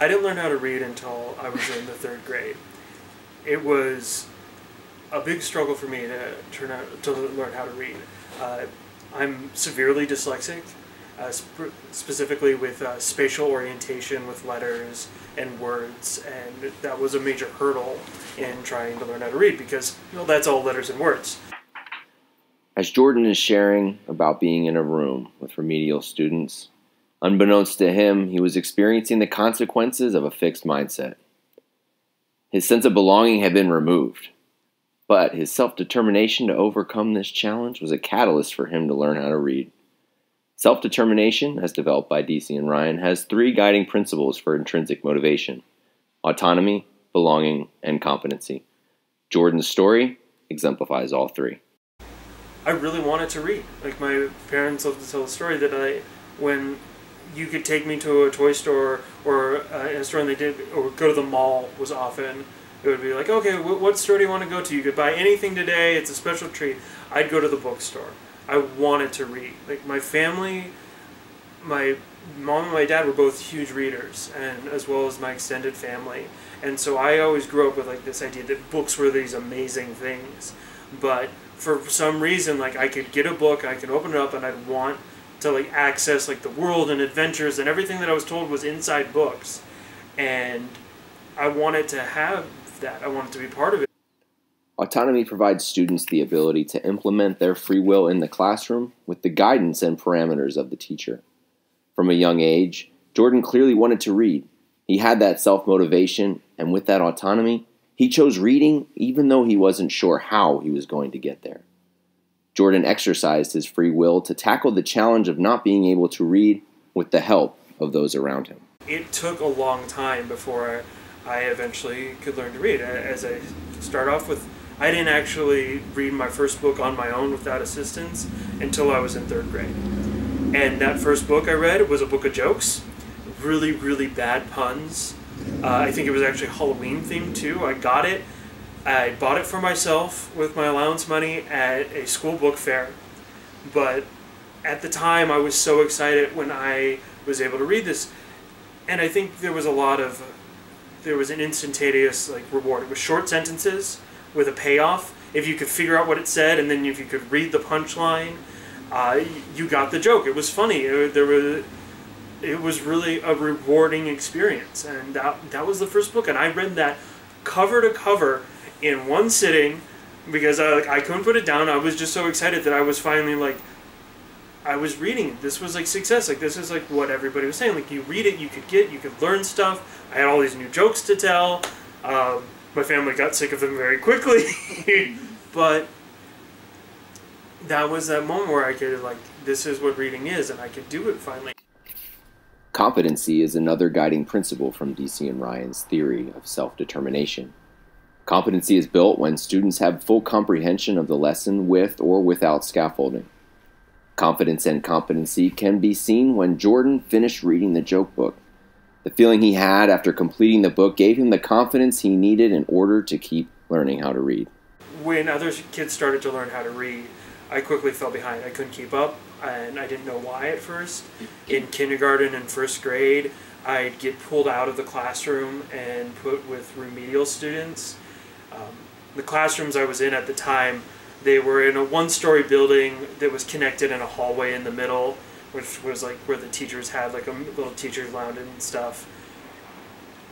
I didn't learn how to read until I was in the third grade. It was a big struggle for me to learn how to read. Uh, I'm severely dyslexic, specifically with spatial orientation with letters and words, and that was a major hurdle in trying to learn how to read because that's all letters and words. As Jordan is sharing about being in a room with remedial students, unbeknownst to him, he was experiencing the consequences of a fixed mindset. His sense of belonging had been removed, but his self-determination to overcome this challenge was a catalyst for him to learn how to read. Self-determination, as developed by DC and Ryan, has 3 guiding principles for intrinsic motivation: autonomy, belonging, and competency. Jordan's story exemplifies all 3. I really wanted to read. Like, my parents love to tell the story that when you could take me to a toy store or in a store and they did, or go to the mall was often, it would be like, okay, what store do you want to go to? You could buy anything today, it's a special treat. I'd go to the bookstore. I wanted to read. Like, my family, my mom and my dad were both huge readers, and as well as my extended family. And so I always grew up with like this idea that books were these amazing things. But for some reason, like, I could get a book, I could open it up, and I'd want to like access like the world and adventures and everything that I was told was inside books. And I wanted to have that. I wanted to be part of it. Autonomy provides students the ability to implement their free will in the classroom with the guidance and parameters of the teacher. From a young age, Jordan clearly wanted to read. He had that self-motivation, and with that autonomy, he chose reading even though he wasn't sure how he was going to get there. Jordan exercised his free will to tackle the challenge of not being able to read with the help of those around him. It took a long time before I eventually could learn to read. As I start off with, I didn't actually read my first book on my own without assistance until I was in third grade. And that first book I read was a book of jokes, really, really bad puns. I think it was actually Halloween themed too. I got it. I bought it for myself with my allowance money at a school book fair. But at the time, I was so excited when I was able to read this. And I think there was an instantaneous like reward. It was short sentences with a payoff. If you could figure out what it said, and then if you could read the punchline, you got the joke. It was funny. It was really a rewarding experience, and that was the first book, and I read that cover to cover in one sitting because I couldn't put it down. I was just so excited that I was finally like, I was reading. This was like success. Like, this is like what everybody was saying. Like, you read it, you could learn stuff. I had all these new jokes to tell. My family got sick of them very quickly, but that was that moment where I could like, this is what reading is, and I could do it finally. Competency is another guiding principle from DC and Ryan's theory of self-determination. Competency is built when students have full comprehension of the lesson with or without scaffolding. Confidence and competency can be seen when Jordan finished reading the joke book. The feeling he had after completing the book gave him the confidence he needed in order to keep learning how to read. When other kids started to learn how to read, I quickly fell behind. I couldn't keep up, and I didn't know why at first. In kindergarten and first grade, I'd get pulled out of the classroom and put with remedial students. The classrooms I was in at the time, they were in a one-story building that was connected in a hallway in the middle, which was like where the teachers had like a little teacher's lounge and stuff.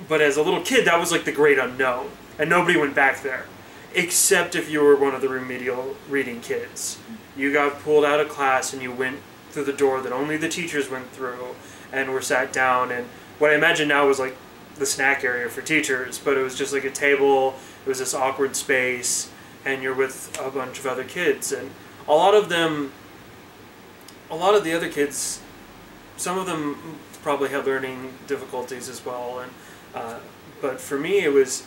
But as a little kid, that was like the great unknown, and nobody went back there, except if you were one of the remedial reading kids. You got pulled out of class and you went through the door that only the teachers went through and were sat down, and what I imagine now was like the snack area for teachers, but it was just like a table, it was this awkward space, and you're with a bunch of other kids, and a lot of the other kids, some of them probably had learning difficulties as well, and but for me it was,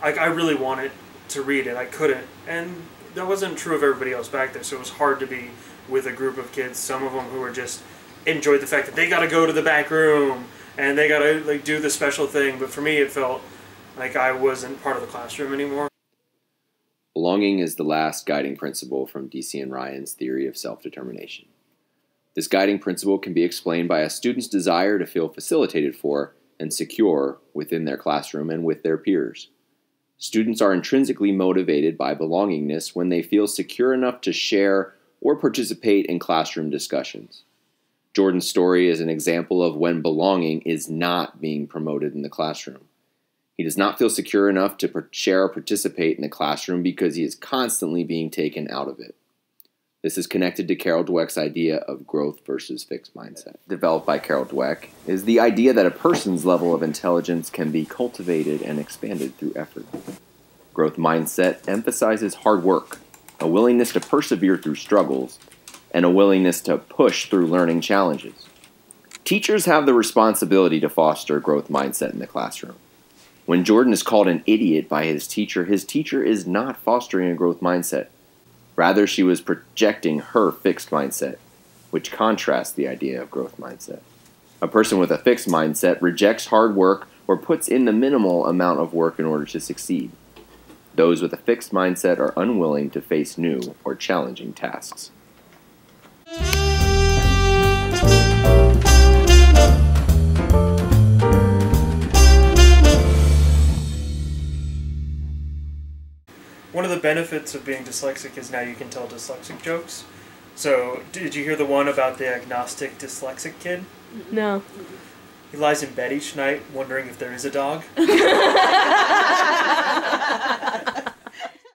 I really wanted to read it, I couldn't, and that wasn't true of everybody else back there, so it was hard to be with a group of kids, some of them who were just enjoyed the fact that they got to go to the back room, and they got to like do the special thing, but for me it felt like I wasn't part of the classroom anymore. Belonging is the last guiding principle from DC and Ryan's theory of self-determination. This guiding principle can be explained by a student's desire to feel facilitated for and secure within their classroom and with their peers. Students are intrinsically motivated by belongingness when they feel secure enough to share or participate in classroom discussions. Jordan's story is an example of when belonging is not being promoted in the classroom. He does not feel secure enough to share or participate in the classroom because he is constantly being taken out of it. This is connected to Carol Dweck's idea of growth versus fixed mindset. Developed by Carol Dweck is the idea that a person's level of intelligence can be cultivated and expanded through effort. Growth mindset emphasizes hard work, a willingness to persevere through struggles, and a willingness to push through learning challenges. Teachers have the responsibility to foster a growth mindset in the classroom. When Jordan is called an idiot by his teacher is not fostering a growth mindset. Rather, she was projecting her fixed mindset, which contrasts the idea of growth mindset. A person with a fixed mindset rejects hard work or puts in the minimal amount of work in order to succeed. Those with a fixed mindset are unwilling to face new or challenging tasks. One of the benefits of being dyslexic is now you can tell dyslexic jokes. So, did you hear the one about the agnostic dyslexic kid? No. He lies in bed each night wondering if there is a dog.